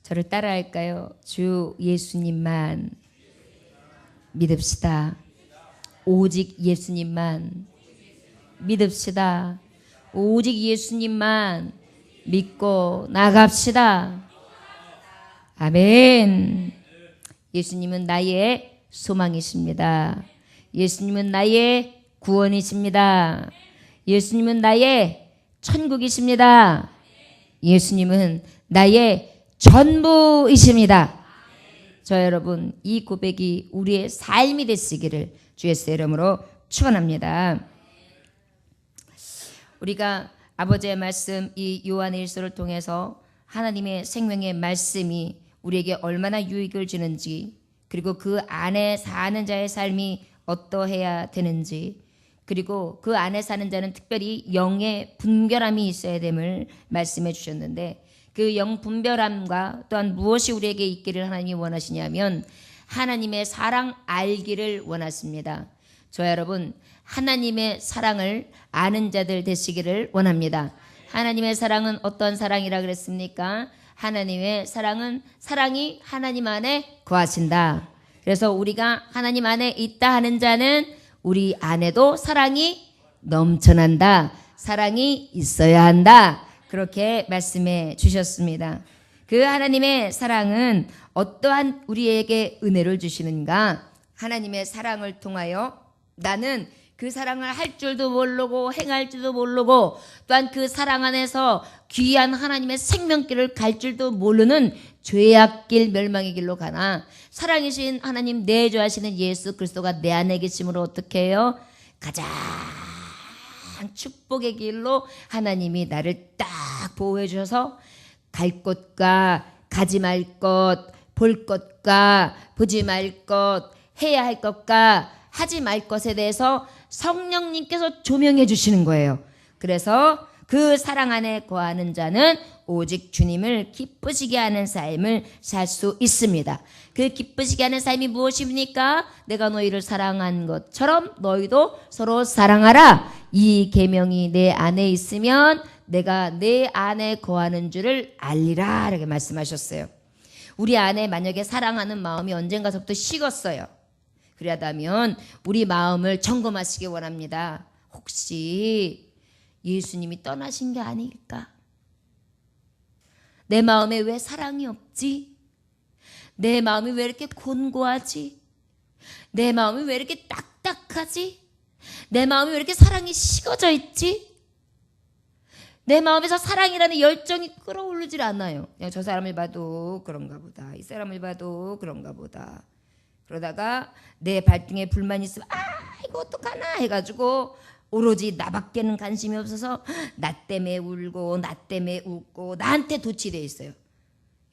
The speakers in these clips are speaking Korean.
저를 따라할까요? 주 예수님만 믿읍시다. 오직 예수님만 믿읍시다. 오직 예수님만 믿고 나갑시다. 아멘. 예수님은 나의 소망이십니다. 예수님은 나의 구원이십니다. 예수님은 나의 천국이십니다. 예수님은 나의 전부이십니다. 저 여러분, 이 고백이 우리의 삶이 되시기를 주 예수의 이름으로 축원합니다. 우리가 아버지의 말씀, 이 요한의 일서를 통해서 하나님의 생명의 말씀이 우리에게 얼마나 유익을 주는지, 그리고 그 안에 사는 자의 삶이 어떠해야 되는지, 그리고 그 안에 사는 자는 특별히 영의 분별함이 있어야 됨을 말씀해 주셨는데, 그 영 분별함과 또한 무엇이 우리에게 있기를 하나님이 원하시냐면 하나님의 사랑 알기를 원하십니다. 저 여러분, 하나님의 사랑을 아는 자들 되시기를 원합니다. 하나님의 사랑은 어떤 사랑이라 그랬습니까? 하나님의 사랑은 사랑이 하나님 안에 거하신다. 그래서 우리가 하나님 안에 있다 하는 자는 우리 안에도 사랑이 넘쳐난다. 사랑이 있어야 한다. 그렇게 말씀해 주셨습니다. 그 하나님의 사랑은 어떠한 우리에게 은혜를 주시는가? 하나님의 사랑을 통하여 나는 그 사랑을 할 줄도 모르고 행할 줄도 모르고 또한 그 사랑 안에서 귀한 하나님의 생명길을 갈 줄도 모르는 죄악길 멸망의 길로 가나 사랑이신 하나님 내주하시는 예수 그리스도가 내 안에 계심으로 어떻게 해요? 가장 축복의 길로 하나님이 나를 딱 보호해 주셔서 갈 곳과 가지 말 것, 볼 것과 보지 말 것, 해야 할 것과 하지 말 것에 대해서 성령님께서 조명해 주시는 거예요. 그래서 그 사랑 안에 거하는 자는 오직 주님을 기쁘시게 하는 삶을 살 수 있습니다. 그 기쁘시게 하는 삶이 무엇입니까? 내가 너희를 사랑한 것처럼 너희도 서로 사랑하라. 이 계명이 내 안에 있으면 내가 내 안에 거하는 줄을 알리라. 이렇게 말씀하셨어요. 우리 안에 만약에 사랑하는 마음이 언젠가서부터 식었어요. 그러다면 우리 마음을 점검하시기 원합니다. 혹시 예수님이 떠나신 게 아닐까? 내 마음에 왜 사랑이 없지? 내 마음이 왜 이렇게 곤고하지? 내 마음이 왜 이렇게 딱딱하지? 내 마음이 왜 이렇게 사랑이 식어져 있지? 내 마음에서 사랑이라는 열정이 끌어오르질 않아요. 그냥 저 사람을 봐도 그런가 보다. 이 사람을 봐도 그런가 보다. 그러다가 내 발등에 불만이 있으면 이거 어떡하나 해가지고 오로지 나밖에는 관심이 없어서 나 때문에 울고 나 때문에 웃고 나한테 도취돼 있어요.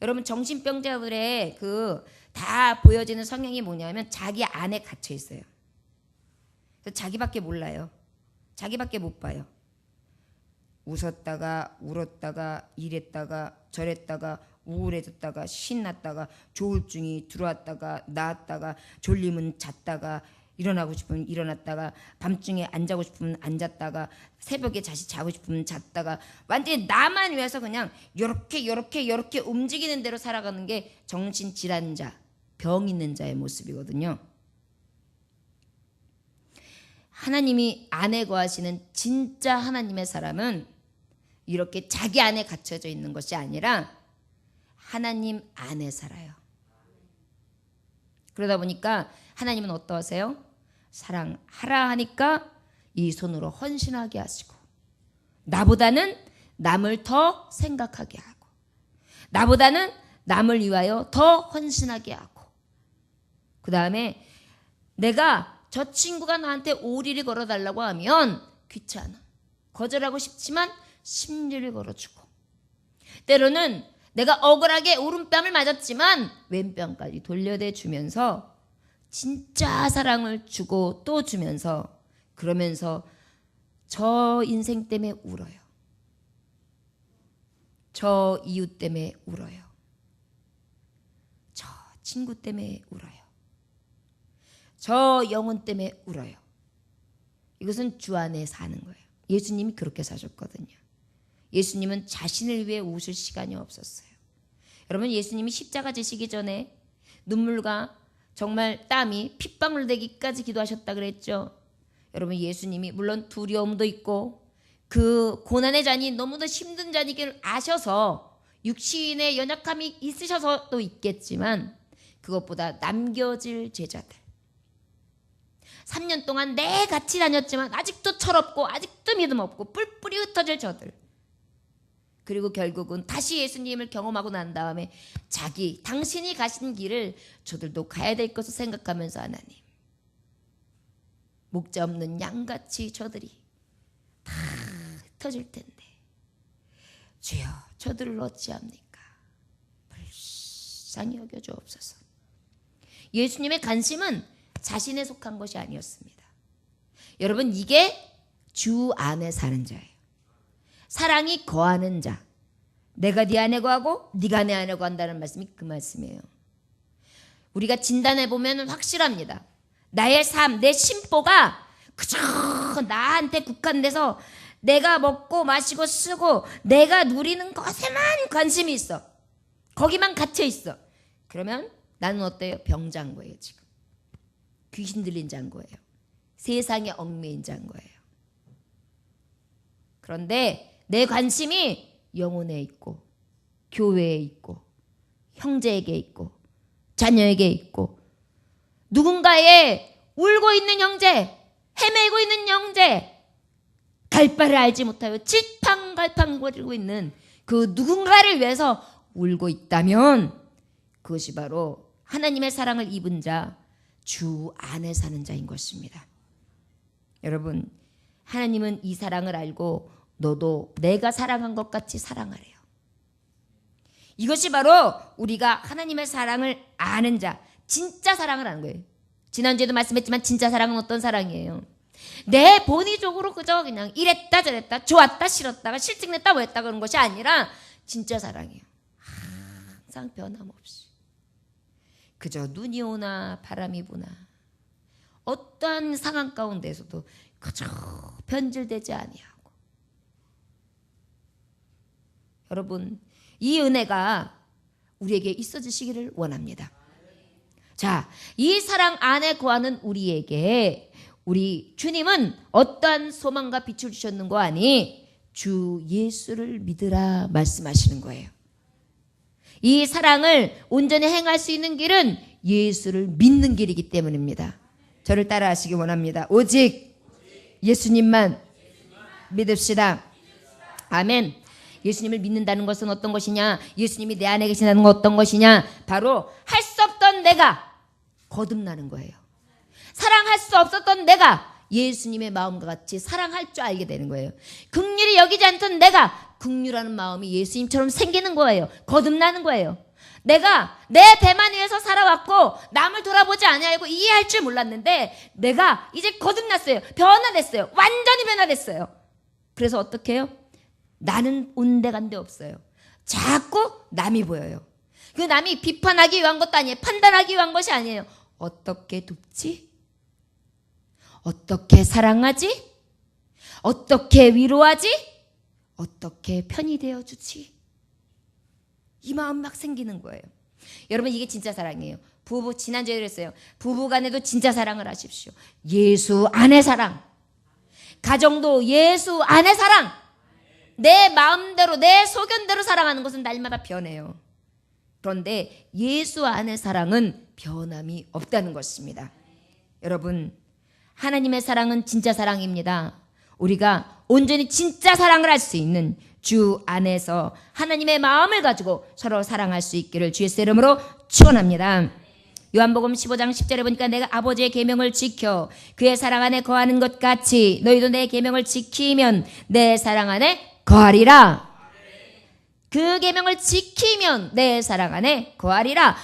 여러분, 정신병자들의 그 다 보여지는 성향이 뭐냐면 자기 안에 갇혀 있어요. 그래서 자기밖에 몰라요. 자기밖에 못 봐요. 웃었다가 울었다가 이랬다가 저랬다가 우울해졌다가 신났다가 조울증이 들어왔다가 나왔다가 졸리면 잤다가 일어나고 싶으면 일어났다가 밤중에 안 자고 싶으면 안 잤다가 새벽에 다시 자고 싶으면 잤다가 완전히 나만 위해서 그냥 요렇게 움직이는 대로 살아가는 게 정신질환자, 병 있는 자의 모습이거든요. 하나님이 안에 거하시는 진짜 하나님의 사람은 이렇게 자기 안에 갇혀져 있는 것이 아니라 하나님 안에 살아요. 그러다 보니까 하나님은 어떠하세요? 사랑하라 하니까 이 손으로 헌신하게 하시고 나보다는 남을 더 생각하게 하고 나보다는 남을 위하여 더 헌신하게 하고 그 다음에 내가 저 친구가 나한테 오리를 걸어달라고 하면 귀찮아. 거절하고 싶지만 심리를 걸어주고 때로는 내가 억울하게 오른뺨을 맞았지만 왼뺨까지 돌려대 주면서 진짜 사랑을 주고 또 주면서 그러면서 저 인생 때문에 울어요. 저 이웃 때문에 울어요. 저 친구 때문에 울어요. 저 영혼 때문에 울어요. 이것은 주 안에 사는 거예요. 예수님이 그렇게 사셨거든요. 예수님은 자신을 위해 웃을 시간이 없었어요. 여러분, 예수님이 십자가 지시기 전에 눈물과 정말 땀이 핏방울 되기까지 기도하셨다 그랬죠. 여러분, 예수님이 물론 두려움도 있고 그 고난의 잔이 너무도 힘든 잔이기를 아셔서 육신의 연약함이 있으셔서도 있겠지만 그것보다 남겨질 제자들, 3년 동안 내 같이 다녔지만 아직도 철없고 아직도 믿음 없고 뿔뿔이 흩어질 저들, 그리고 결국은 다시 예수님을 경험하고 난 다음에 당신이 가신 길을 저들도 가야 될 것을 생각하면서 하나님, 목자 없는 양같이 저들이 다 흩어질 텐데 주여 저들을 어찌합니까? 불쌍히 여겨주옵소서. 예수님의 관심은 자신에 속한 것이 아니었습니다. 여러분, 이게 주 안에 사는 자예요. 사랑이 거하는 자. 내가 네 안에 거하고 네가 내 안에 거한다는 말씀이 그 말씀이에요. 우리가 진단해 보면 확실합니다. 나의 삶, 내 심보가 그저 나한테 국한돼서 내가 먹고 마시고 쓰고 내가 누리는 것에만 관심이 있어. 거기만 갇혀 있어. 그러면 나는 어때요? 병장고예요. 지금 귀신 들린 장고예요. 세상에 얽매인 장고예요. 그런데 내 관심이 영혼에 있고 교회에 있고 형제에게 있고 자녀에게 있고 누군가의 울고 있는 형제, 헤매고 있는 형제, 갈 바를 알지 못하여 질팡갈팡거리고 있는 그 누군가를 위해서 울고 있다면 그것이 바로 하나님의 사랑을 입은 자, 주 안에 사는 자인 것입니다. 여러분, 하나님은 이 사랑을 알고 너도 내가 사랑한 것 같이 사랑하래요. 이것이 바로 우리가 하나님의 사랑을 아는 자, 진짜 사랑을 아는 거예요. 지난주에도 말씀했지만 진짜 사랑은 어떤 사랑이에요? 내 본의적으로 그저 그냥 이랬다 저랬다 좋았다 싫었다가 실증냈다 뭐했다 그런 것이 아니라 진짜 사랑이에요. 항상 변함없이 그저 눈이 오나 바람이 부나 어떠한 상황 가운데서도 그저 변질되지 아니하고. 여러분, 이 은혜가 우리에게 있어지시기를 원합니다. 자, 이 사랑 안에 거하는 우리에게 우리 주님은 어떠한 소망과 빛을 주셨는 거 아니? 주 예수를 믿으라 말씀하시는 거예요. 이 사랑을 온전히 행할 수 있는 길은 예수를 믿는 길이기 때문입니다. 저를 따라하시기 원합니다. 오직 예수님만 믿읍시다. 아멘. 예수님을 믿는다는 것은 어떤 것이냐? 예수님이 내 안에 계신다는 건 어떤 것이냐? 바로 할 수 없던 내가 거듭나는 거예요. 사랑할 수 없었던 내가 예수님의 마음과 같이 사랑할 줄 알게 되는 거예요. 긍휼히 여기지 않던 내가 긍휼하는 마음이 예수님처럼 생기는 거예요. 거듭나는 거예요. 내가 내 배만 위해서 살아왔고 남을 돌아보지 아니하고 이해할 줄 몰랐는데 내가 이제 거듭났어요. 변화됐어요. 완전히 변화됐어요. 그래서 어떻게 해요? 나는 온데간데 없어요. 자꾸 남이 보여요. 그 남이 비판하기 위한 것도 아니에요. 판단하기 위한 것이 아니에요. 어떻게 돕지? 어떻게 사랑하지? 어떻게 위로하지? 어떻게 편이 되어주지? 이 마음 막 생기는 거예요. 여러분, 이게 진짜 사랑이에요. 부부, 지난주에 그랬어요. 부부간에도 진짜 사랑을 하십시오. 예수 안의 사랑. 가정도 예수 안의 사랑. 내 마음대로 내 소견대로 사랑하는 것은 날마다 변해요. 그런데 예수 안의 사랑은 변함이 없다는 것입니다. 여러분, 하나님의 사랑은 진짜 사랑입니다. 우리가 온전히 진짜 사랑을 할 수 있는 주 안에서 하나님의 마음을 가지고 서로 사랑할 수 있기를 주의 이름으로 축원합니다. 요한복음 15장 10절에 보니까 내가 아버지의 계명을 지켜 그의 사랑 안에 거하는 것 같이 너희도 내 계명을 지키면 내 사랑 안에 거하리라. 그 계명을 지키면 내 사랑 안에 거하리라.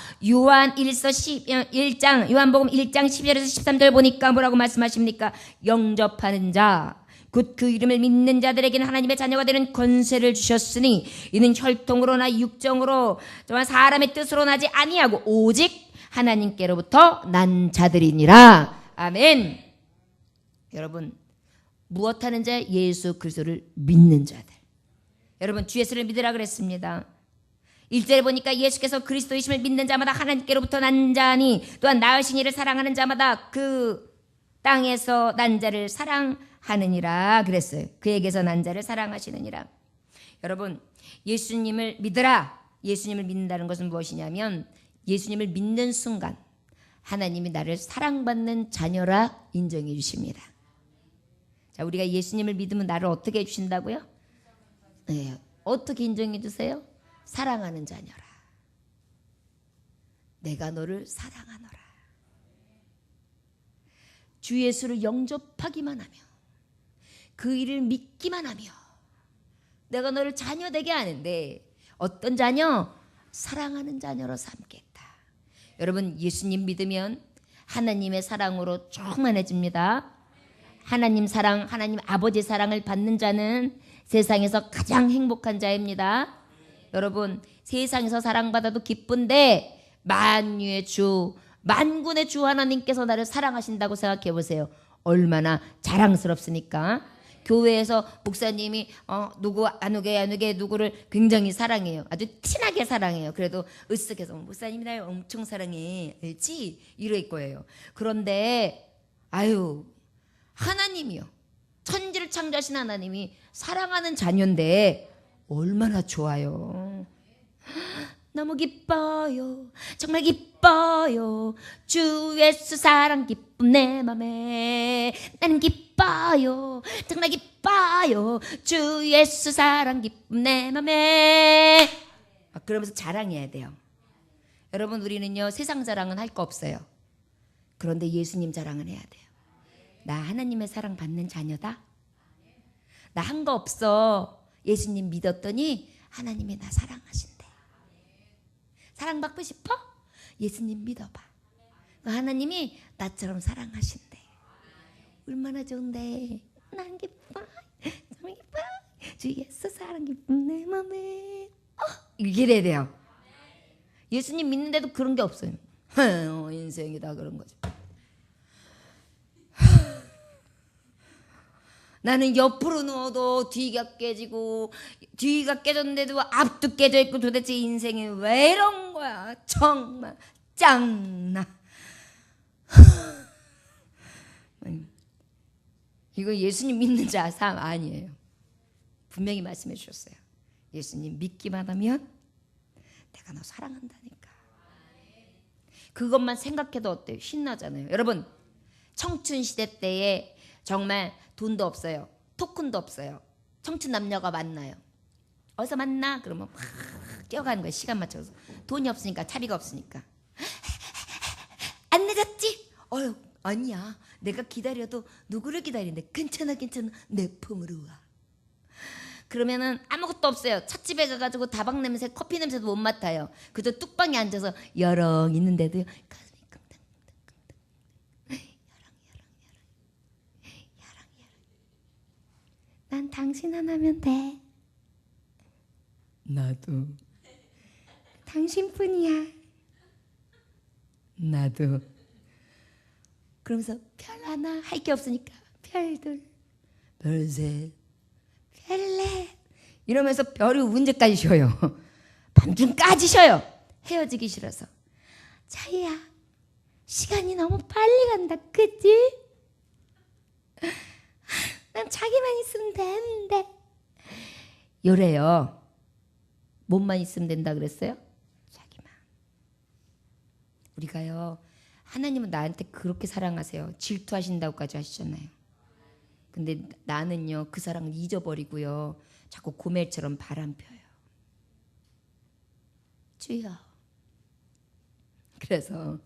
요한복음 1장 12절에서 13절 보니까 뭐라고 말씀하십니까? 영접하는 자 곧 그 이름을 믿는 자들에게는 하나님의 자녀가 되는 권세를 주셨으니 이는 혈통으로나 육정으로 정말 사람의 뜻으로 나지 아니하고 오직 하나님께로부터 난 자들이니라. 아멘. 여러분, 무엇하는 자? 예수 그리스도를 믿는 자들. 여러분, 주 예수를 믿으라 그랬습니다. 1절에 보니까 예수께서 그리스도이심을 믿는 자마다 하나님께로부터 난 자니 또한 낳으신 이를 사랑하는 자마다 그 땅에서 난 자를 사랑하느니라 그랬어요. 그에게서 난 자를 사랑하시느니라. 여러분, 예수님을 믿으라. 예수님을 믿는다는 것은 무엇이냐면 예수님을 믿는 순간 하나님이 나를 사랑받는 자녀라 인정해 주십니다. 자, 우리가 예수님을 믿으면 나를 어떻게 해 주신다고요? 네, 어떻게 인정해 주세요? 사랑하는 자녀라. 내가 너를 사랑하노라. 주 예수를 영접하기만 하며 그 일을 믿기만 하며 내가 너를 자녀 되게 하는데 어떤 자녀? 사랑하는 자녀로 삼겠다. 여러분, 예수님 믿으면 하나님의 사랑으로 충만해집니다. 하나님 사랑, 하나님 아버지 사랑을 받는 자는 세상에서 가장 행복한 자입니다. 여러분, 세상에서 사랑받아도 기쁜데 만유의 주, 만군의 주 하나님께서 나를 사랑하신다고 생각해 보세요. 얼마나 자랑스럽습니까? 교회에서 목사님이 누구 안우게 누구를 굉장히 사랑해요. 아주 티나게 사랑해요. 그래도 으쓱해서 목사님이 날 엄청 사랑해. 알지? 이럴 거예요. 그런데 아유, 하나님이요. 천지를 창조하신 하나님이 사랑하는 자녀인데 얼마나 좋아요. 너무 기뻐요. 정말 기뻐요. 주 예수 사랑 기쁨 내 맘에 나는 기뻐요. 정말 기뻐요. 주 예수 사랑 기쁨 내 맘에. 그러면서 자랑해야 돼요. 여러분, 우리는요 세상 자랑은 할 거 없어요. 그런데 예수님 자랑은 해야 돼요. 나 하나님의 사랑 받는 자녀다. 나 한 거 없어. 예수님 믿었더니 하나님이 나 사랑하신대. 사랑받고 싶어? 예수님 믿어봐. 하나님이 나처럼 사랑하신대. 얼마나 좋은데. 난 기뻐. 정말 기뻐. 주 예수 사랑 기쁨 내 맘에. 이래야 돼요. 예수님 믿는데도 그런 게 없어요. 인생이다 그런 거죠. 나는 옆으로 누워도 뒤가 깨지고 뒤가 깨졌는데도 앞도 깨져 있고 도대체 인생이 왜 이런 거야. 정말 짱나. 이거 예수님 믿는 자 삶 아니에요. 분명히 말씀해 주셨어요. 예수님 믿기만 하면 내가 너 사랑한다니까. 그것만 생각해도 어때요? 신나잖아요. 여러분, 청춘 시대 때에 정말 돈도 없어요. 토큰도 없어요. 청춘 남녀가 만나요. 어디서 만나? 그러면 막 뛰어가는 거예요. 시간 맞춰서. 돈이 없으니까, 차비가 없으니까. 안 늦었지? 아니야. 내가 기다려도 누구를 기다리는데 괜찮아. 내 품으로 와. 그러면은 아무것도 없어요. 찻집에 가가지고 다방 냄새, 커피 냄새도 못 맡아요. 그저 뚝방에 앉아서 여렁 있는데도 가슴이 끙끙끙끙. 난 당신 하나면 돼. 나도. 당신뿐이야. 나도. 그러면서 별 하나 할 게 없으니까 별둘, 별셋, 별넷 이러면서 별이 언제까지 쉬어요? 밤중까지 쉬어요. 헤어지기 싫어서. 자기야, 시간이 너무 빨리 간다. 그치? 난 자기만 있으면 되는데. 요래요. 몸만 있으면 된다 그랬어요? 자기만. 우리가요, 하나님은 나한테 그렇게 사랑하세요. 질투하신다고까지 하시잖아요. 근데 나는요 그 사랑을 잊어버리고요 자꾸 고멜처럼 바람 펴요. 주여. 그래서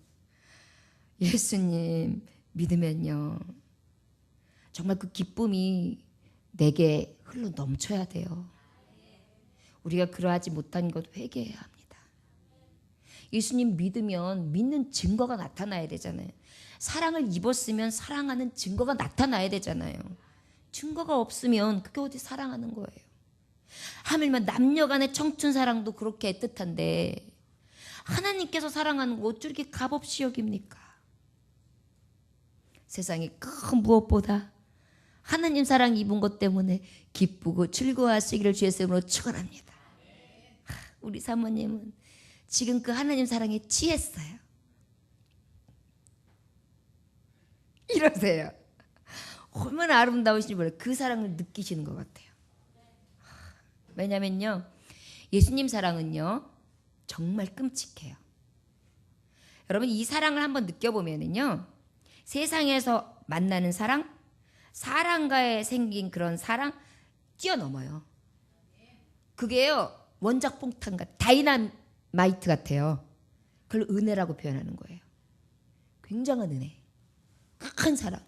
예수님 믿으면요 정말 그 기쁨이 내게 흘러 넘쳐야 돼요. 우리가 그러하지 못한 것 회개해야 합니다. 예수님 믿으면 믿는 증거가 나타나야 되잖아요. 사랑을 입었으면 사랑하는 증거가 나타나야 되잖아요. 증거가 없으면 그게 어디 사랑하는 거예요. 하물며 남녀간의 청춘 사랑도 그렇게 애틋한데 하나님께서 사랑하는 거 어쩜 이렇게 값없이 여깁니까? 세상에 큰 무엇보다 하나님 사랑 입은 것 때문에 기쁘고 즐거워하시기를 주의 이름으로 축원합니다. 우리 사모님은 지금 그 하나님 사랑에 취했어요. 이러세요. 얼마나 아름다우신지 몰라요. 그 사랑을 느끼시는 것 같아요. 왜냐면요, 예수님 사랑은요 정말 끔찍해요. 여러분, 이 사랑을 한번 느껴보면은요, 세상에서 만나는 사랑, 사랑과에 생긴 그런 사랑 뛰어넘어요. 그게요 원작 폭탄 같아, 다이나마이트 같아요. 그걸 은혜라고 표현하는 거예요. 굉장한 은혜, 큰 사랑.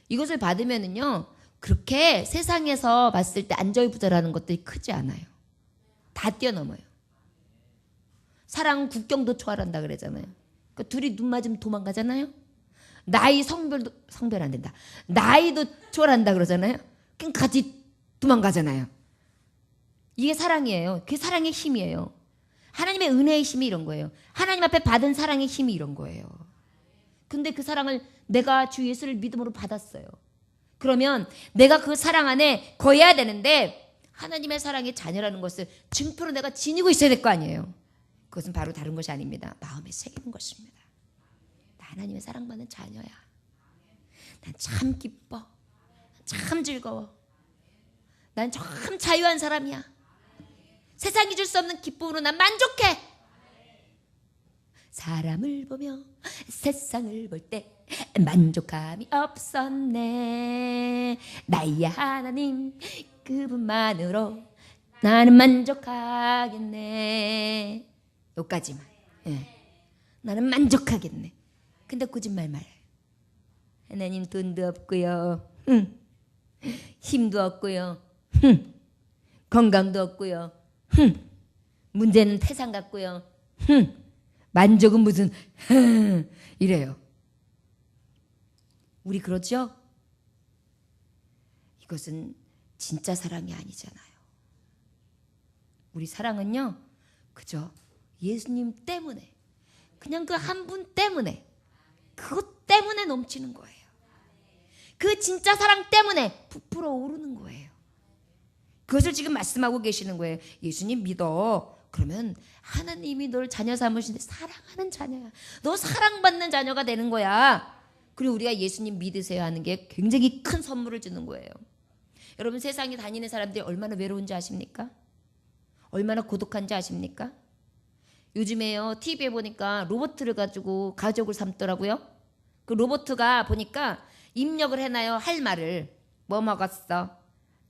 이것을 받으면은요 그렇게 세상에서 봤을 때 안절부절하는 것들이 크지 않아요. 다 뛰어넘어요. 사랑은 국경도 초월한다 그러잖아요. 그러니까 둘이 눈 맞으면 도망가잖아요. 나이, 성별도, 성별 안 된다, 나이도 초월한다 그러잖아요. 그럼 같이 도망가잖아요. 이게 사랑이에요. 그게 사랑의 힘이에요. 하나님의 은혜의 힘이 이런 거예요. 하나님 앞에 받은 사랑의 힘이 이런 거예요. 근데 그 사랑을 내가 주 예수를 믿음으로 받았어요. 그러면 내가 그 사랑 안에 거해야 되는데, 하나님의 사랑의 자녀라는 것을 증표로 내가 지니고 있어야 될 거 아니에요. 그것은 바로 다른 것이 아닙니다. 마음에 새기는 것입니다. 나 하나님의 사랑받는 자녀야. 난 참 기뻐. 참 즐거워. 난 참 자유한 사람이야. 세상이 줄 수 없는 기쁨으로 난 만족해. 사람을 보며 세상을 볼 때 만족함이 없었네. 나의 하나님 그분만으로 나는 만족하겠네. 여기까지만. 나는 만족하겠네. 근데 거짓말 말아요. 하나님 돈도 없고요, 힘도 없고요, 건강도 없고요, 문제는 태산 같고요, 만족은 무슨 이래요. 우리 그러죠? 이것은 진짜 사랑이 아니잖아요. 우리 사랑은요 그저 예수님 때문에, 그냥 그 한 분 때문에, 그것 때문에 넘치는 거예요. 그 진짜 사랑 때문에 부풀어 오르는 거예요. 그것을 지금 말씀하고 계시는 거예요. 예수님 믿어. 그러면 하나님이 널 자녀 삼으시는데 사랑하는 자녀야. 너 사랑받는 자녀가 되는 거야. 그리고 우리가 예수님 믿으세요 하는 게 굉장히 큰 선물을 주는 거예요. 여러분, 세상에 다니는 사람들이 얼마나 외로운지 아십니까? 얼마나 고독한지 아십니까? 요즘에요 TV에 보니까 로봇을 가지고 가족을 삼더라고요. 그 로봇가 보니까 입력을 해놔요. 할 말을. 뭐 먹었어?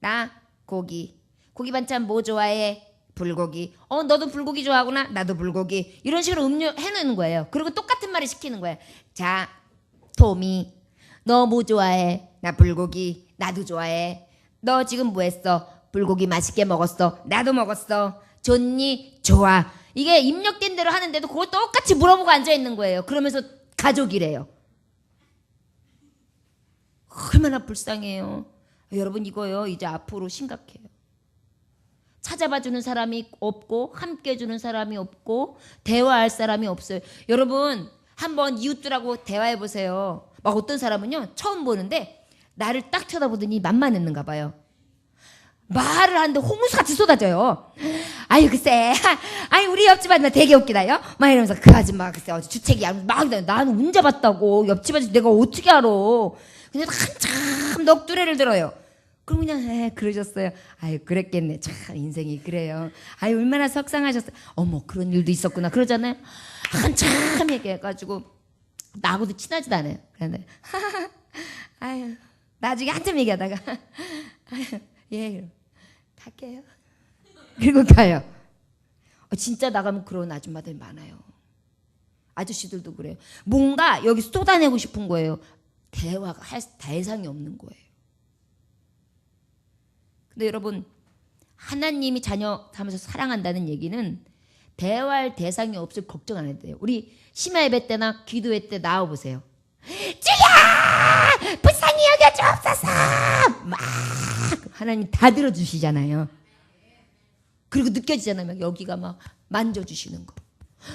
나 고기. 고기 반찬 뭐 좋아해? 불고기. 너도 불고기 좋아하구나? 나도 불고기. 이런 식으로 해놓는 거예요. 그리고 똑같은 말을 시키는 거예요. 자, 토미, 너 뭐 좋아해? 나 불고기. 나도 좋아해. 너 지금 뭐 했어? 불고기 맛있게 먹었어. 나도 먹었어. 좋니? 좋아. 이게 입력된 대로 하는데도 그걸 똑같이 물어보고 앉아있는 거예요. 그러면서 가족이래요. 얼마나 불쌍해요. 여러분, 이거요 이제 앞으로 심각해요. 찾아봐주는 사람이 없고, 함께 해주는 사람이 없고, 대화할 사람이 없어요. 여러분, 한번 이웃들하고 대화해보세요. 막 어떤 사람은요 처음 보는데 나를 딱 쳐다보더니 맘만 있는가 봐요. 말을 하는데 홍수같이 쏟아져요. 아유 글쎄, 아니 우리 옆집 아줌마 되게 웃기다요. 막 이러면서 그 아줌마 글쎄 어제 주책이 막 나는 운자 봤다고. 옆집 아줌마 내가 어떻게 알아. 그냥 한참 넋두레를 들어요. 그럼 그냥 그러셨어요. 아유 그랬겠네. 참 인생이 그래요. 아유 얼마나 속상하셨어요. 어머 그런 일도 있었구나 그러잖아요. 한참 얘기해가지고 나하고도 친하지도 않아요. 그런데 아유 나중에 한참 얘기하다가 아유 예 갈게요. 그리고 가요. 진짜 나가면 그런 아줌마들 많아요. 아저씨들도 그래요. 뭔가 여기 쏟아내고 싶은 거예요. 대화가 할 대상이 없는 거예요. 근데 여러분, 하나님이 자녀 하면서 사랑한다는 얘기는 대화할 대상이 없을 걱정 안 해도 돼요. 우리 심야 예배 때나 기도회 때 나와보세요. 주야! 불쌍히 여겨주옵소서! 막 하나님 다 들어주시잖아요. 그리고 느껴지잖아요. 막 여기가 막 만져주시는 거.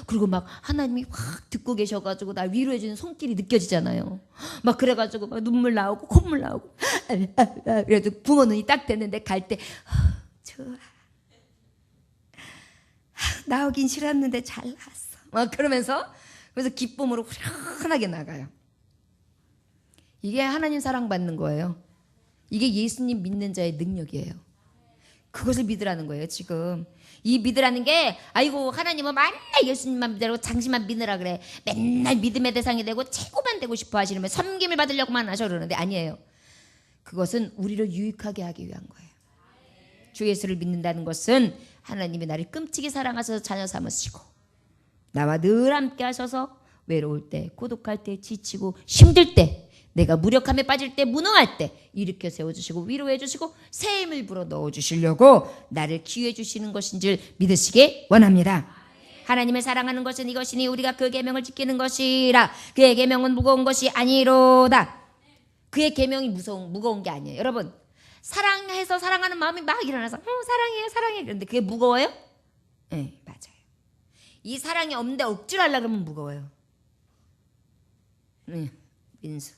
그리고 막 하나님이 확 듣고 계셔가지고 나 위로해주는 손길이 느껴지잖아요. 막 그래가지고 막 눈물 나오고 콧물 나오고 그래도 부모 눈이 딱 됐는데 갈 때 좋아. 나오긴 싫었는데 잘 나왔어. 막 그러면서 그래서 기쁨으로 후련하게 나가요. 이게 하나님 사랑받는 거예요. 이게 예수님 믿는 자의 능력이에요. 그것을 믿으라는 거예요. 지금 이 믿으라는 게 아이고 하나님은 맨날 예수님만 믿으라고 당신만 믿으라 그래. 맨날 믿음의 대상이 되고 최고만 되고 싶어 하시면 섬김을 받으려고만 하셔 그러는데 아니에요. 그것은 우리를 유익하게 하기 위한 거예요. 주 예수를 믿는다는 것은 하나님이 나를 끔찍이 사랑하셔서 자녀 삼으시고 나와 늘 함께 하셔서 외로울 때, 고독할 때, 지치고 힘들 때, 내가 무력함에 빠질 때, 무능할 때 일으켜 세워주시고 위로해 주시고 새 힘을 불어 넣어주시려고 나를 기회해 주시는 것인 줄 믿으시기 원합니다. 하나님을 사랑하는 것은 이것이니 우리가 그 계명을 지키는 것이라. 그의 계명은 무거운 것이 아니로다. 그의 계명이 무거운 게 아니에요. 여러분 사랑해서 사랑하는 마음이 막 일어나서 사랑해요 사랑해 그런데 그게 무거워요? 네 맞아요. 이 사랑이 없는데 억지로 하려고 그러면 무거워요. 민수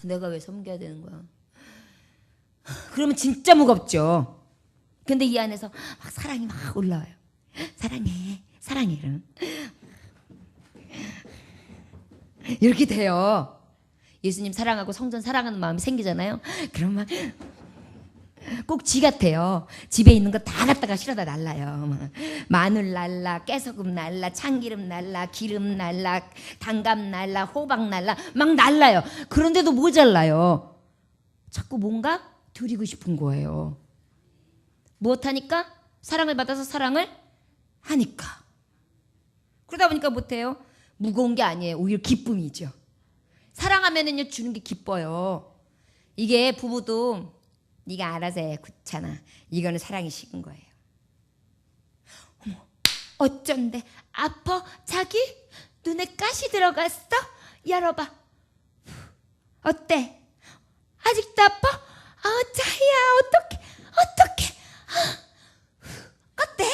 내가 왜 섬겨야 되는 거야? 그러면 진짜 무겁죠. 근데 이 안에서 막 사랑이 막 올라와요. 사랑해 사랑해 그러면 이렇게 돼요. 예수님 사랑하고 성전 사랑하는 마음이 생기잖아요. 그러면 꼭 지 같아요. 집에 있는 거 다 갖다가 실어다 날라요. 마늘 날라, 깨소금 날라, 참기름 날라, 기름 날라, 단감 날라, 호박 날라 막 날라요. 그런데도 모자라요. 자꾸 뭔가 드리고 싶은 거예요. 무엇하니까? 사랑을 받아서 사랑을 하니까. 그러다 보니까 못해요. 무거운 게 아니에요. 오히려 기쁨이죠. 사랑하면은요 주는 게 기뻐요. 이게 부부도 네가 알아서 해 귀찮아. 이거는 사랑이 식은 거예요. 어머 어쩐데 아파 자기? 눈에 가시 들어갔어? 열어봐. 어때? 아직도 아파? 자희야 어떡해 어때?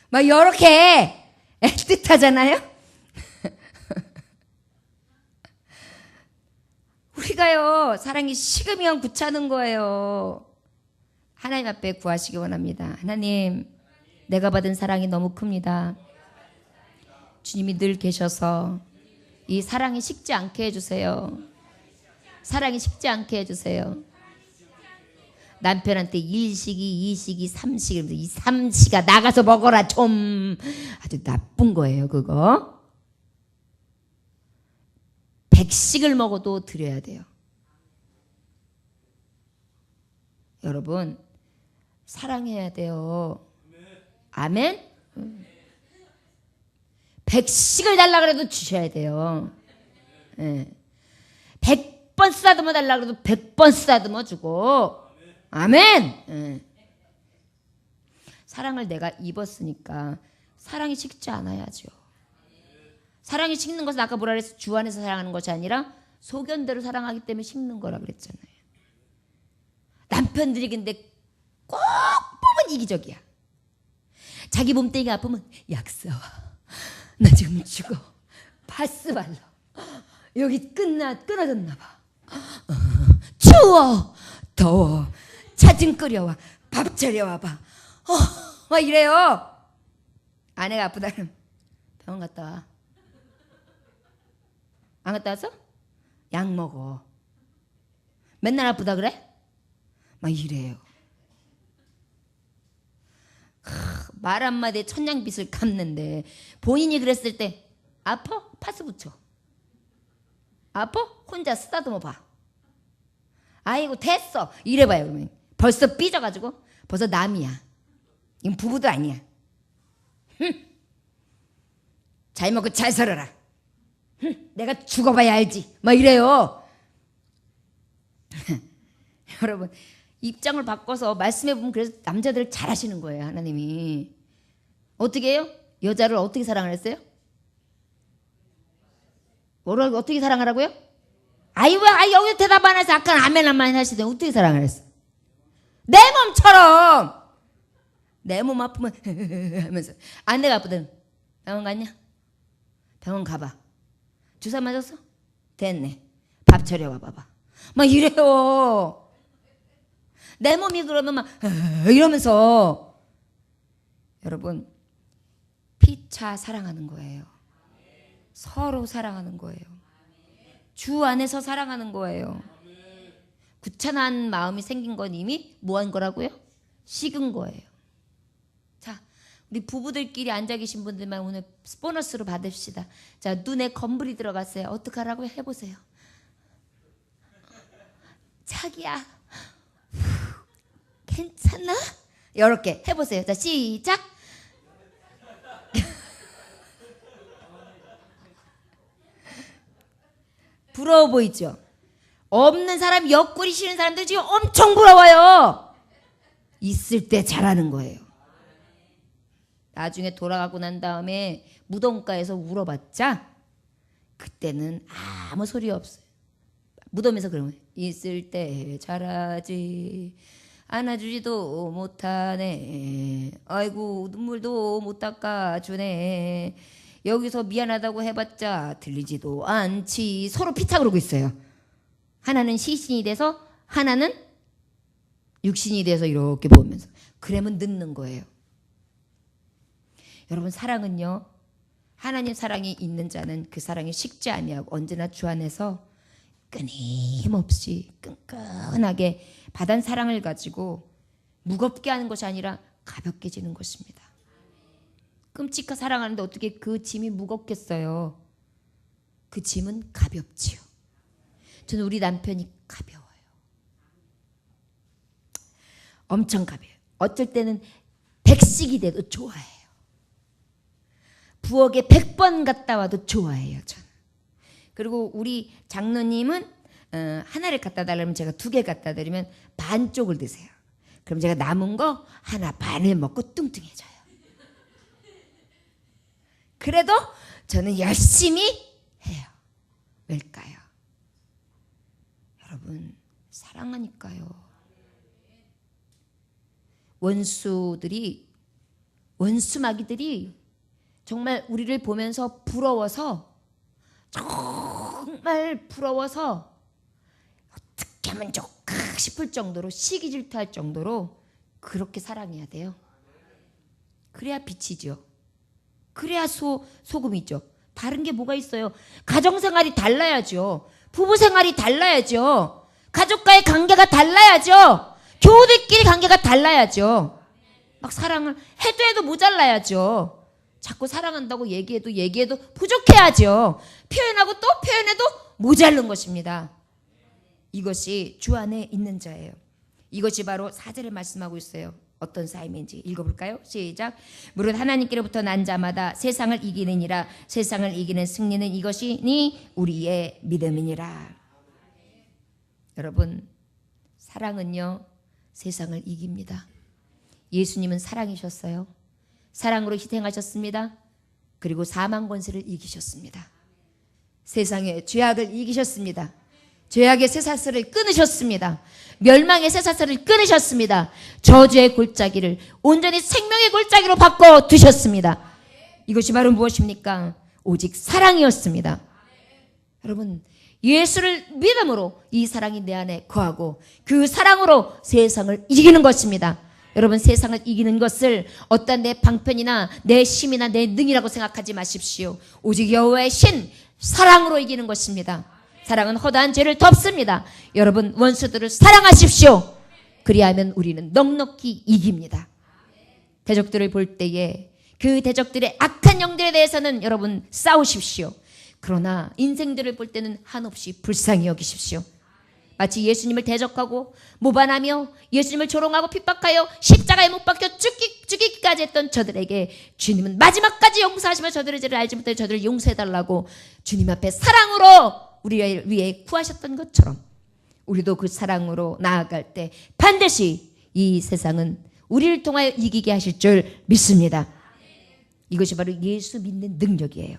막 요렇게 애틋하잖아요. 우리가요 사랑이 식으면 귀찮은 거예요. 하나님 앞에 구하시기 원합니다. 하나님 내가 받은 사랑이 너무 큽니다. 주님이 늘 계셔서 이 사랑이 식지 않게 해주세요. 사랑이 식지 않게 해주세요. 남편한테 1시기 2시기 3시기 이 3시가 나가서 먹어라 좀 아주 나쁜 거예요. 그거 100식을 먹어도 드려야 돼요. 여러분 사랑해야 돼요. 아멘? 100식을 달라 그래도 주셔야 돼요. 100번 쓰다듬어 달라 그래도 100번 쓰다듬어 주고 아멘. 사랑을 내가 입었으니까 사랑이 식지 않아야죠. 사랑이 식는 것은 아까 뭐라 그랬어? 주 안에서 사랑하는 것이 아니라 소견대로 사랑하기 때문에 식는 거라 그랬잖아요. 남편들이 근데 꼭 보면 이기적이야. 자기 몸뚱이가 아프면 약 써와. 나 지금 죽어. 파스 발라. 여기 끊어졌나 봐. 추워. 더워. 차 좀 끓여와. 밥 차려와봐. 막 이래요. 아내가 아프다 그러면 병원 갔다 와. 안 갔다 왔어? 약 먹어. 맨날 아프다 그래? 막 이래요. 말 한마디에 천냥빚을 갚는데 본인이 그랬을 때 아파? 파스 붙여. 아파? 혼자 쓰다듬어 봐. 아이고 됐어. 이래봐요. 그러면 벌써 삐져가지고 벌써 남이야. 이건 부부도 아니야. 잘 먹고 잘 살아라. 내가 죽어봐야 알지. 막 이래요. 여러분 입장을 바꿔서 말씀해 보면 그래서 남자들을 잘하시는 거예요. 하나님이 어떻게 해요? 여자를 어떻게 사랑을 했어요? 뭐라고 어떻게 사랑하라고요? 아이 왜 여기 대답 안 해서 아까 아멘 한마디 하시더니 어떻게 사랑을 했어? 내 몸처럼 내 몸 아프면 하면서 아내가 아프든 병원 갔냐? 병원 가봐. 주사 맞았어? 됐네. 밥 차려와 봐봐. 막 이래요. 내 몸이 그러면 막 이러면서 여러분, 피차 사랑하는 거예요. 서로 사랑하는 거예요. 주 안에서 사랑하는 거예요. 구차한 마음이 생긴 건 이미 뭐한 거라고요? 식은 거예요. 자, 우리 부부들끼리 앉아 계신 분들만 오늘 보너스로 받읍시다. 자, 눈에 검불이 들어갔어요. 어떡하라고 해보세요. 자기야, 괜찮아? 이렇게 해보세요. 자, 시작. 부러워 보이죠? 없는 사람, 옆구리 싫은 사람들 지금 엄청 부러워요. 있을 때 잘하는 거예요. 나중에 돌아가고 난 다음에 무덤가에서 울어봤자 그때는 아무 소리 없어요. 무덤에서 그러면 있을 때 잘하지, 안아주지도 못하네, 아이고 눈물도 못 닦아주네, 여기서 미안하다고 해봤자 들리지도 않지. 서로 피차 그러고 있어요. 하나는 시신이 돼서 하나는 육신이 돼서 이렇게 보면서. 그러면 늦는 거예요. 여러분, 사랑은요, 하나님 사랑이 있는 자는 그 사랑이 식지 아니하고 언제나 주 안에서 끊임없이 끈끈하게 받은 사랑을 가지고 무겁게 하는 것이 아니라 가볍게 지는 것입니다. 끔찍한 사랑하는데 어떻게 그 짐이 무겁겠어요? 그 짐은 가볍지요. 저는 우리 남편이 가벼워요. 엄청 가벼워요. 어쩔 때는 100씩이 돼도 좋아해요. 부엌에 100번 갔다 와도 좋아해요, 저는. 그리고 우리 장로님은 하나를 갖다 달라면 제가 2개 갖다 드리면 반쪽을 드세요. 그럼 제가 남은 거 하나 반을 먹고 뚱뚱해져요. 그래도 저는 열심히 해요. 왜일까요? 여러분, 사랑하니까요. 원수마귀들이 정말 우리를 보면서 부러워서, 정말 부러워서 어떻게 하면 좋을까 싶을 정도로, 시기 질투할 정도로 그렇게 사랑해야 돼요. 그래야 빛이죠. 그래야 소금이죠. 다른 게 뭐가 있어요? 가정생활이 달라야죠. 부부생활이 달라야죠. 가족과의 관계가 달라야죠. 교우들끼리 관계가 달라야죠. 막 사랑을 해도 모자라야죠. 자꾸 사랑한다고 얘기해도 부족해야죠. 표현하고 또 표현해도 모자른 것입니다. 이것이 주 안에 있는 자예요. 이것이 바로 4절에 말씀하고 있어요. 어떤 삶인지 읽어볼까요? 시작. 무릇 하나님께로부터 난 자마다 세상을 이기느니라. 세상을 이기는 승리는 이것이니 우리의 믿음이니라. 여러분, 사랑은요, 세상을 이깁니다. 예수님은 사랑이셨어요. 사랑으로 희생하셨습니다. 그리고 사망 권세를 이기셨습니다. 세상의 죄악을 이기셨습니다. 죄악의 쇠사슬을 끊으셨습니다. 멸망의 쇠사슬을 끊으셨습니다. 저주의 골짜기를 온전히 생명의 골짜기로 바꿔 두셨습니다. 이것이 바로 무엇입니까? 오직 사랑이었습니다. 여러분, 예수를 믿음으로 이 사랑이 내 안에 거하고 그 사랑으로 세상을 이기는 것입니다. 여러분, 세상을 이기는 것을 어떤 내 방편이나 내 힘이나 내 능이라고 생각하지 마십시오. 오직 여호와의 신, 사랑으로 이기는 것입니다. 사랑은 허다한 죄를 덮습니다. 여러분, 원수들을 사랑하십시오. 그리하면 우리는 넉넉히 이깁니다. 대적들을 볼 때에 그 대적들의 악한 영들에 대해서는 여러분 싸우십시오. 그러나 인생들을 볼 때는 한없이 불쌍히 여기십시오. 마치 예수님을 대적하고 모반하며 예수님을 조롱하고 핍박하여 십자가에 못 박혀 죽이기까지 했던 저들에게 주님은 마지막까지 용서하시며 저들의 죄를 알지 못해 저들을 용서해달라고 주님 앞에 사랑으로 우리를 위해 구하셨던 것처럼 우리도 그 사랑으로 나아갈 때 반드시 이 세상은 우리를 통하여 이기게 하실 줄 믿습니다. 이것이 바로 예수 믿는 능력이에요.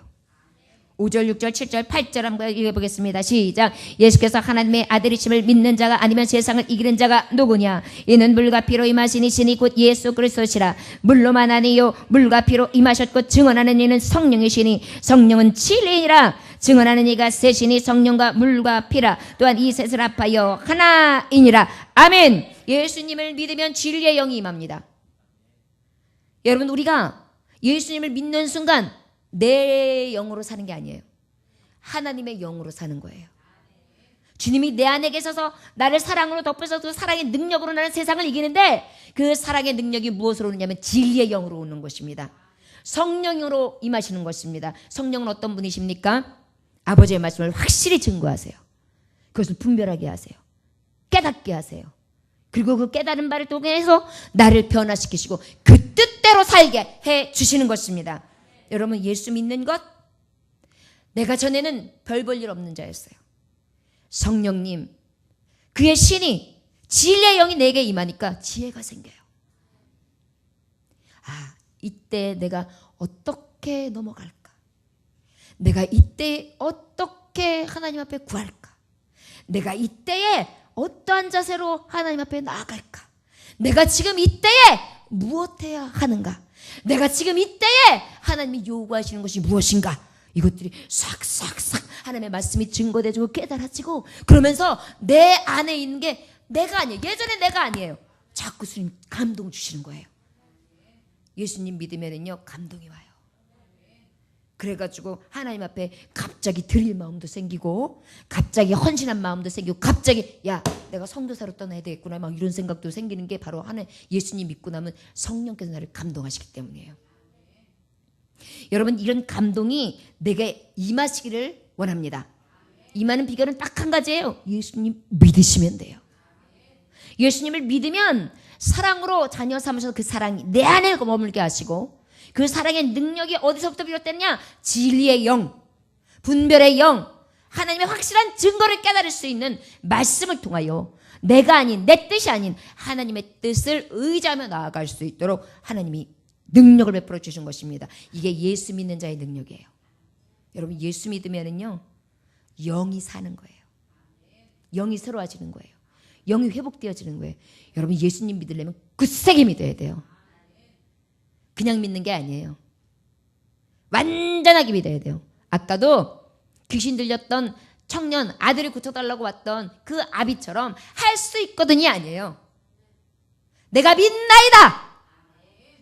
5절, 6절, 7절, 8절 한번 읽어보겠습니다. 시작. 예수께서 하나님의 아들이심을 믿는 자가 아니면 세상을 이기는 자가 누구냐? 이는 물과 피로 임하신 이시니 곧 예수 그리스도시라. 물로만 아니요 물과 피로 임하셨고 증언하는 이는 성령이시니 성령은 진리니라. 증언하는 이가 셋이니 성령과 물과 피라. 또한 이 셋을 합하여 하나이니라. 아멘. 예수님을 믿으면 진리의 영이 임합니다. 여러분, 우리가 예수님을 믿는 순간 내 영으로 사는 게 아니에요. 하나님의 영으로 사는 거예요. 주님이 내 안에 계셔서 나를 사랑으로 덮어서 그 사랑의 능력으로 나는 세상을 이기는데, 그 사랑의 능력이 무엇으로 오느냐면 진리의 영으로 오는 것입니다. 성령으로 임하시는 것입니다. 성령은 어떤 분이십니까? 아버지의 말씀을 확실히 증거하세요. 그것을 분별하게 하세요. 깨닫게 하세요. 그리고 그 깨달은 바를 통해서 나를 변화시키시고 그 뜻대로 살게 해 주시는 것입니다. 여러분, 예수 믿는 것, 내가 전에는 별 볼 일 없는 자였어요. 성령님, 그의 신이, 진리의 영이 내게 임하니까 지혜가 생겨요. 아, 이때 내가 어떻게 넘어갈까? 내가 이때 어떻게 하나님 앞에 구할까? 내가 이때에 어떠한 자세로 하나님 앞에 나아갈까? 내가 지금 이때에 무엇해야 하는가? 내가 지금 이때에 하나님이 요구하시는 것이 무엇인가? 이것들이 싹싹싹 하나님의 말씀이 증거되고 깨달아지고, 그러면서 내 안에 있는 게 내가 아니에요. 예전에 내가 아니에요. 자꾸 주님 감동 주시는 거예요. 예수님 믿으면은요, 감동이 와요. 그래가지고 하나님 앞에 갑자기 드릴 마음도 생기고, 갑자기 헌신한 마음도 생기고, 갑자기 야, 내가 성도사로 떠나야 되겠구나, 막 이런 생각도 생기는 게 바로 하나님, 예수님 믿고 나면 성령께서 나를 감동하시기 때문이에요. 여러분, 이런 감동이 내게 임하시기를 원합니다. 임하는 비결은 딱 한 가지예요. 예수님 믿으시면 돼요. 예수님을 믿으면 사랑으로 자녀 삼으셔서 그 사랑이 내 안에 머물게 하시고, 그 사랑의 능력이 어디서부터 비롯됐냐? 진리의 영, 분별의 영, 하나님의 확실한 증거를 깨달을 수 있는 말씀을 통하여 내가 아닌, 내 뜻이 아닌 하나님의 뜻을 의지하며 나아갈 수 있도록 하나님이 능력을 베풀어 주신 것입니다. 이게 예수 믿는 자의 능력이에요. 여러분, 예수 믿으면은요, 영이 사는 거예요. 영이 새로워지는 거예요. 영이 회복되어지는 거예요. 여러분, 예수님 믿으려면 굳세게 믿어야 돼요. 그냥 믿는 게 아니에요. 완전하게 믿어야 돼요. 아까도 귀신 들렸던 청년, 아들을 고쳐달라고 왔던 그 아비처럼 할 수 있거든이 아니에요. 내가 믿나이다.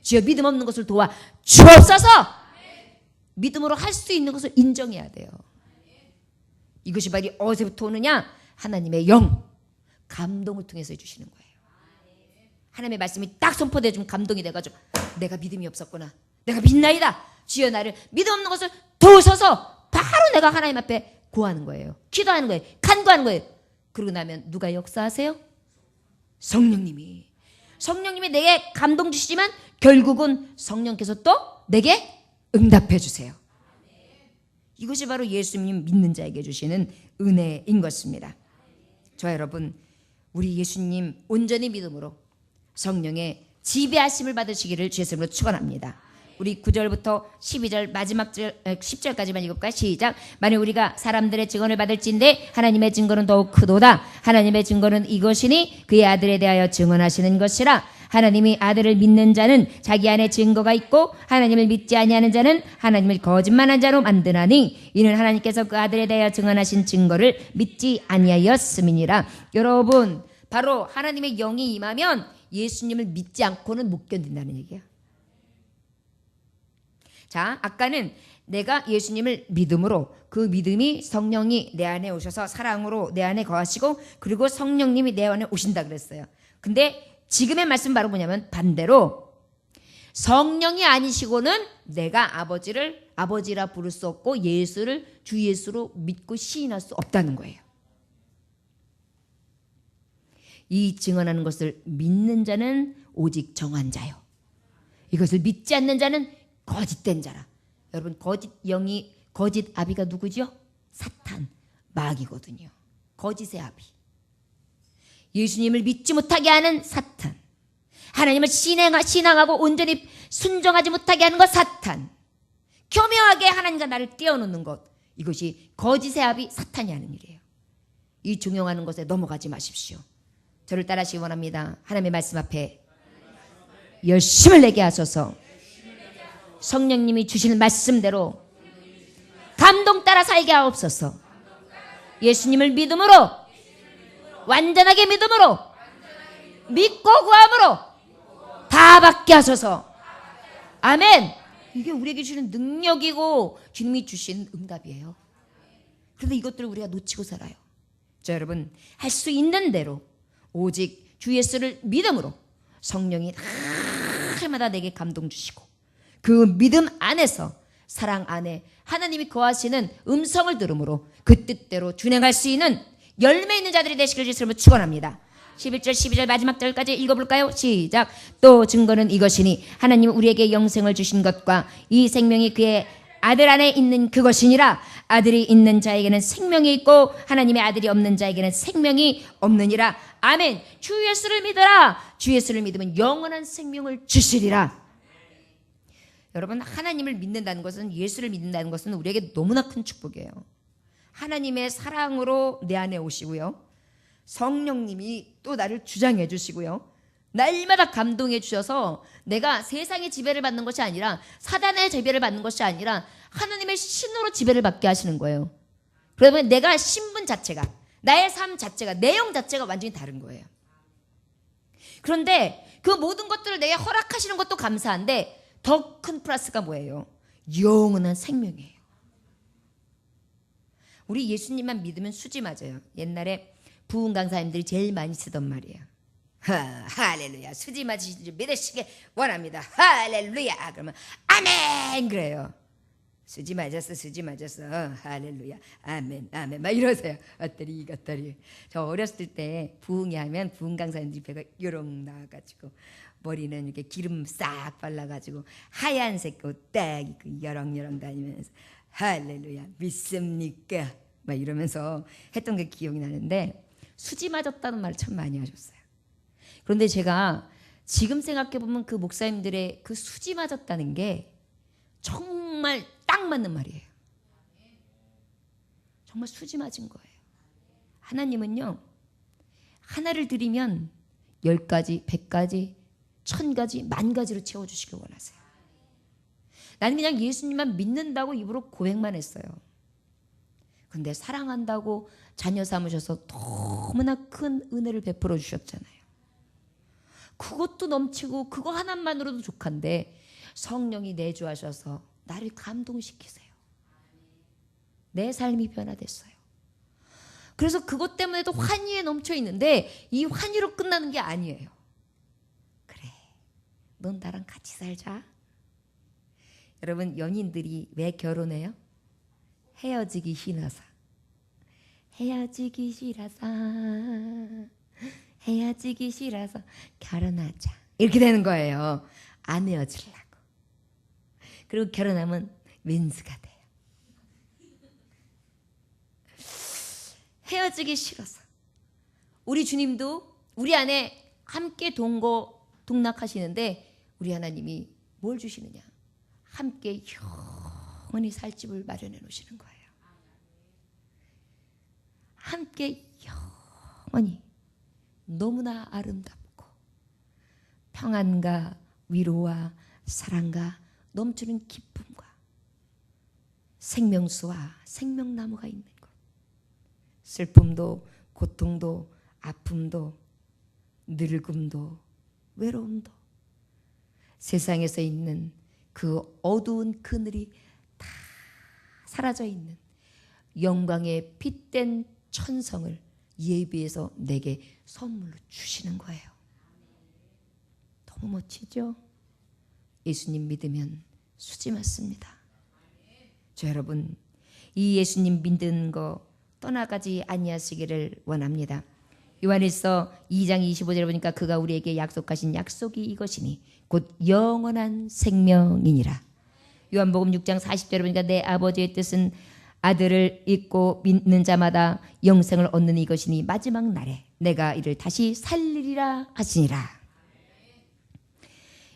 주여, 믿음 없는 것을 도와 주옵소서. 믿음으로 할 수 있는 것을 인정해야 돼요. 이것이 바로 어디서부터 오느냐? 하나님의 영, 감동을 통해서 해주시는 거예요. 하나님의 말씀이 딱 선포돼 주면 감동이 돼가지고, 내가 믿음이 없었구나, 내가 믿나이다, 주여 나를 믿음 없는 것을 도우소서, 바로 내가 하나님 앞에 구하는 거예요. 기도하는 거예요. 간구하는 거예요. 그러고 나면 누가 역사하세요? 성령님이 내게 감동 주시지만 결국은 성령께서 또 내게 응답해 주세요. 이것이 바로 예수님 믿는 자에게 주시는 은혜인 것입니다. 저 여러분, 우리 예수님 온전히 믿음으로 성령의 지배하심을 받으시기를 주의 이름으로 축원합니다. 우리 9절부터 12절 마지막 절 10절까지만 읽을까요? 시작. 만일 우리가 사람들의 증언을 받을진대 하나님의 증거는 더욱 크도다. 하나님의 증거는 이것이니 그의 아들에 대하여 증언하시는 것이라. 하나님이 아들을 믿는 자는 자기 안에 증거가 있고 하나님을 믿지 아니하는 자는 하나님을 거짓말한 자로 만드나니 이는 하나님께서 그 아들에 대하여 증언하신 증거를 믿지 아니하였음이니라. 여러분, 바로 하나님의 영이 임하면 예수님을 믿지 않고는 못 견딘다는 얘기야. 자, 아까는 내가 예수님을 믿음으로, 그 믿음이 성령이 내 안에 오셔서 사랑으로 내 안에 거하시고, 그리고 성령님이 내 안에 오신다 그랬어요. 근데 지금의 말씀은 바로 뭐냐면 반대로 성령이 아니시고는 내가 아버지를 아버지라 부를 수 없고 예수를 주 예수로 믿고 시인할 수 없다는 거예요. 이 증언하는 것을 믿는 자는 오직 정한 자요, 이것을 믿지 않는 자는 거짓된 자라. 여러분, 거짓 영이, 거짓 아비가 누구죠? 사탄, 마귀거든요. 거짓의 아비. 예수님을 믿지 못하게 하는 사탄, 하나님을 신앙하고 온전히 순종하지 못하게 하는 것 사탄, 교묘하게 하나님과 나를 떼어놓는 것, 이것이 거짓의 아비 사탄이 하는 일이에요. 이 종용하는 것에 넘어가지 마십시오. 저를 따라하시기 원합니다. 하나님의 말씀 앞에 열심을 내게 하소서. 성령님이 주시는 말씀대로 감동 따라 살게 하옵소서. 예수님을 믿음으로, 완전하게 믿음으로, 믿고 구함으로 다 받게 하소서. 아멘. 이게 우리에게 주는 능력이고 주님이 주신 응답이에요. 그런데 이것들을 우리가 놓치고 살아요. 자, 여러분, 할 수 있는 대로 오직 주 예수를 믿음으로 성령이 날마다 내게 감동 주시고 그 믿음 안에서 사랑 안에 하나님이 거하시는 음성을 들음으로 그 뜻대로 준행할 수 있는 열매 있는 자들이 되시길 주님으로 축원합니다. 11절 12절 마지막 절까지 읽어볼까요? 시작. 또 증거는 이것이니 하나님은 우리에게 영생을 주신 것과 이 생명이 그의 아들 안에 있는 그것이니라. 아들이 있는 자에게는 생명이 있고 하나님의 아들이 없는 자에게는 생명이 없느니라. 아멘. 주 예수를 믿어라. 주 예수를 믿으면 영원한 생명을 주시리라. 여러분, 하나님을 믿는다는 것은, 예수를 믿는다는 것은 우리에게 너무나 큰 축복이에요. 하나님의 사랑으로 내 안에 오시고요, 성령님이 또 나를 주장해 주시고요, 날마다 감동해 주셔서 내가 세상의 지배를 받는 것이 아니라, 사단의 지배를 받는 것이 아니라 하나님의 신으로 지배를 받게 하시는 거예요. 그러면 내가 신분 자체가, 나의 삶 자체가, 내용 자체가 완전히 다른 거예요. 그런데 그 모든 것들을 내게 허락하시는 것도 감사한데 더 큰 플러스가 뭐예요? 영원한 생명이에요. 우리 예수님만 믿으면 수지 맞아요. 옛날에 부흥 강사님들이 제일 많이 쓰던 말이에요. 할렐루야, 수지 맞으신 줄 믿으시길 원합니다. 할렐루야. 그러면 아멘 그래요. 수지 맞았어, 수지 맞았어. 할렐루야, 아멘, 아멘. 막 이러세요. 어떠리 이것더리. 저 어렸을 때 부흥이 하면 부흥 강사님들이 배가 요롱 나와가지고 머리는 이렇게 기름 싹 발라가지고 하얀색 옷 딱 입고 여렁여렁 다니면서 할렐루야 믿습니까? 막 이러면서 했던 게 기억이 나는데, 수지 맞았다는 말을 참 많이 하셨어요. 그런데 제가 지금 생각해보면 그 목사님들의 그 수지 맞았다는 게 정말 딱 맞는 말이에요. 정말 수지 맞은 거예요. 하나님은요, 하나를 드리면 10가지, 100가지, 1000가지, 10,000가지로 채워주시길 원하세요. 나는 그냥 예수님만 믿는다고 입으로 고백만 했어요. 근데 사랑한다고 자녀 삼으셔서 너무나 큰 은혜를 베풀어 주셨잖아요. 그것도 넘치고 그거 하나만으로도 족한데 성령이 내주하셔서 나를 감동시키세요. 내 삶이 변화됐어요. 그래서 그것 때문에도 환희에 넘쳐 있는데 이 환희로 끝나는 게 아니에요. 그래, 넌 나랑 같이 살자. 여러분, 연인들이 왜 결혼해요? 헤어지기 싫어서. 헤어지기 싫어서. 헤어지기 싫어서 결혼하자. 이렇게 되는 거예요. 안 헤어지려고. 그리고 결혼하면 윈스가 돼요. 헤어지기 싫어서. 우리 주님도 우리 안에 함께 동락하시는데 우리 하나님이 뭘 주시느냐? 함께 영원히 살 집을 마련해 놓으시는 거예요. 함께 영원히 너무나 아름답고 평안과 위로와 사랑과 넘치는 기쁨과 생명수와 생명나무가 있는 것. 슬픔도 고통도 아픔도 늙음도 외로움도 세상에서 있는 그 어두운 그늘이 다 사라져 있는 영광의 빛된 천성을 예비해서 내게 선물로 주시는 거예요. 너무 멋지죠? 예수님 믿으면 수지 맞습니다. 저 여러분, 이 예수님 믿는 거 떠나가지 아니하시기를 원합니다. 요한일서 2장 25절에 보니까 그가 우리에게 약속하신 약속이 이것이니 곧 영원한 생명이니라. 요한복음 6장 40절에 보니까 내 아버지의 뜻은 아들을 믿고 믿는 자마다 영생을 얻는 이것이니 마지막 날에 내가 이를 다시 살리리라 하시니라.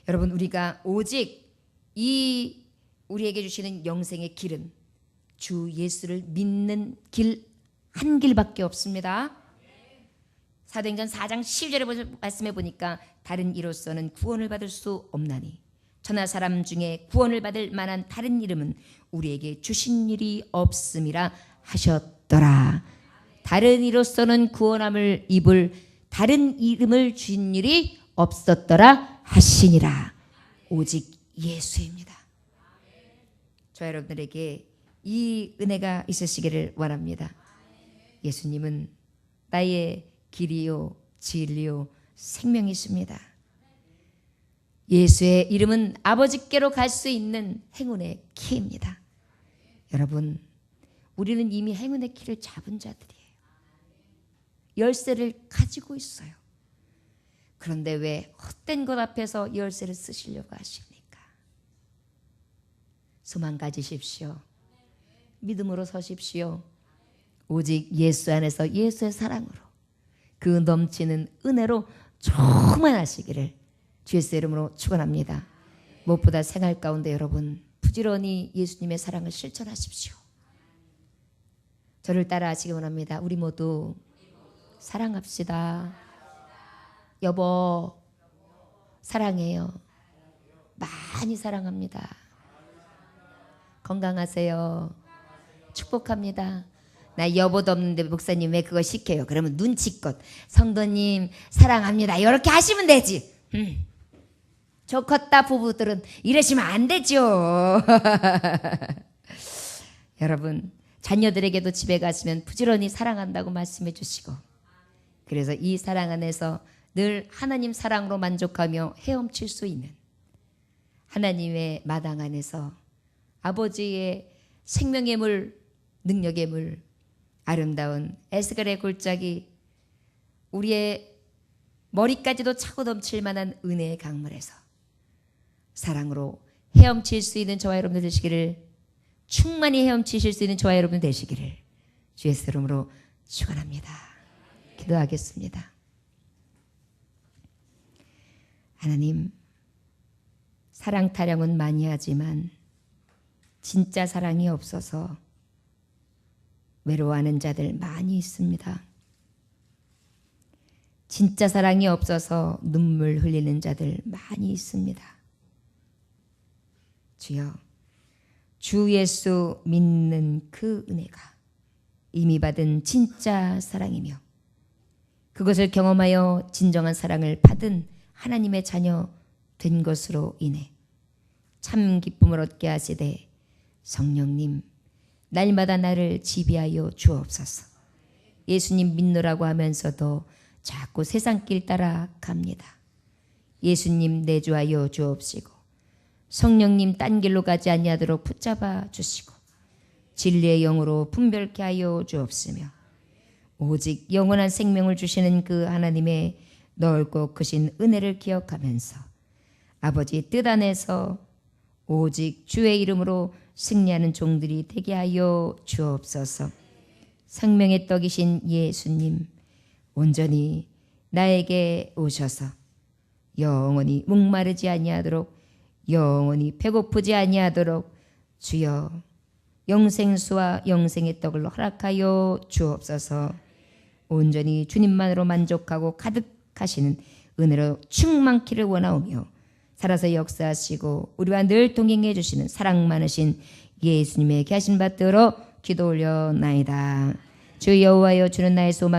여러분, 우리가 오직 이 우리에게 주시는 영생의 길은 주 예수를 믿는 길 한 길밖에 없습니다. 사도행전 4장 10절에 말씀해 보니까 다른 이로서는 구원을 받을 수 없나니 천하 사람 중에 구원을 받을 만한 다른 이름은 우리에게 주신 일이 없음이라 하셨더라. 다른 이로서는 구원함을 입을 다른 이름을 주신 일이 없었더라 하시니라. 오직 예수입니다. 저 여러분들에게 이 은혜가 있으시기를 원합니다. 예수님은 나의 길이요 진리요 생명이십니다. 예수의 이름은 아버지께로 갈 수 있는 행운의 키입니다. 여러분, 우리는 이미 행운의 키를 잡은 자들이에요. 열쇠를 가지고 있어요. 그런데 왜 헛된 것 앞에서 열쇠를 쓰시려고 하십니까? 소망 가지십시오. 믿음으로 서십시오. 오직 예수 안에서 예수의 사랑으로 그 넘치는 은혜로 충만하시기를 주 예수의 이름으로 축원합니다. 무엇보다 생활 가운데 여러분 부지런히 예수님의 사랑을 실천하십시오. 저를 따라 하시기 원합니다. 우리 모두 사랑합시다. 여보 사랑해요. 많이 사랑합니다. 건강하세요. 축복합니다. 나 여보도 없는데 목사님 왜 그거 시켜요? 그러면 눈치껏 성도님 사랑합니다. 이렇게 하시면 되지. 좋겠다 부부들은 이러시면 안 되죠. 여러분 자녀들에게도 집에 가시면 부지런히 사랑한다고 말씀해 주시고 그래서 이 사랑 안에서 늘 하나님 사랑으로 만족하며 헤엄칠 수 있는 하나님의 마당 안에서 아버지의 생명의 물, 능력의 물, 아름다운 에스겔의 골짜기 우리의 머리까지도 차고 넘칠 만한 은혜의 강물에서 사랑으로 헤엄칠 수 있는 저와 여러분들 되시기를 충만히 헤엄치실 수 있는 저와 여러분 되시기를 주 예수 이름으로 축원합니다. 기도하겠습니다. 하나님 사랑 타령은 많이 하지만 진짜 사랑이 없어서 외로워하는 자들 많이 있습니다. 진짜 사랑이 없어서 눈물 흘리는 자들 많이 있습니다. 주여 주 예수 믿는 그 은혜가 이미 받은 진짜 사랑이며 그것을 경험하여 진정한 사랑을 받은 하나님의 자녀 된 것으로 인해 참 기쁨을 얻게 하시되 성령님 날마다 나를 지배하여 주옵소서. 예수님 믿노라고 하면서도 자꾸 세상 길 따라 갑니다. 예수님 내주하여 주옵시고 성령님 딴 길로 가지 아니하도록 붙잡아 주시고 진리의 영으로 분별케 하여 주옵시며 오직 영원한 생명을 주시는 그 하나님의 넓고 크신 은혜를 기억하면서 아버지 뜻 안에서 오직 주의 이름으로 승리하는 종들이 되게 하여 주옵소서. 생명의 떡이신 예수님 온전히 나에게 오셔서 영원히 목마르지 아니하도록 영원히 배고프지 아니하도록 주여 영생수와 영생의 떡을 허락하여 주옵소서. 온전히 주님만으로 만족하고 가득하시는 은혜로 충만키를 원하오며 살아서 역사하시고 우리와 늘 동행해 주시는 사랑 많으신 예수님의 계신 받들어 기도 올려나이다. 주 여호와여 주는 나의 소망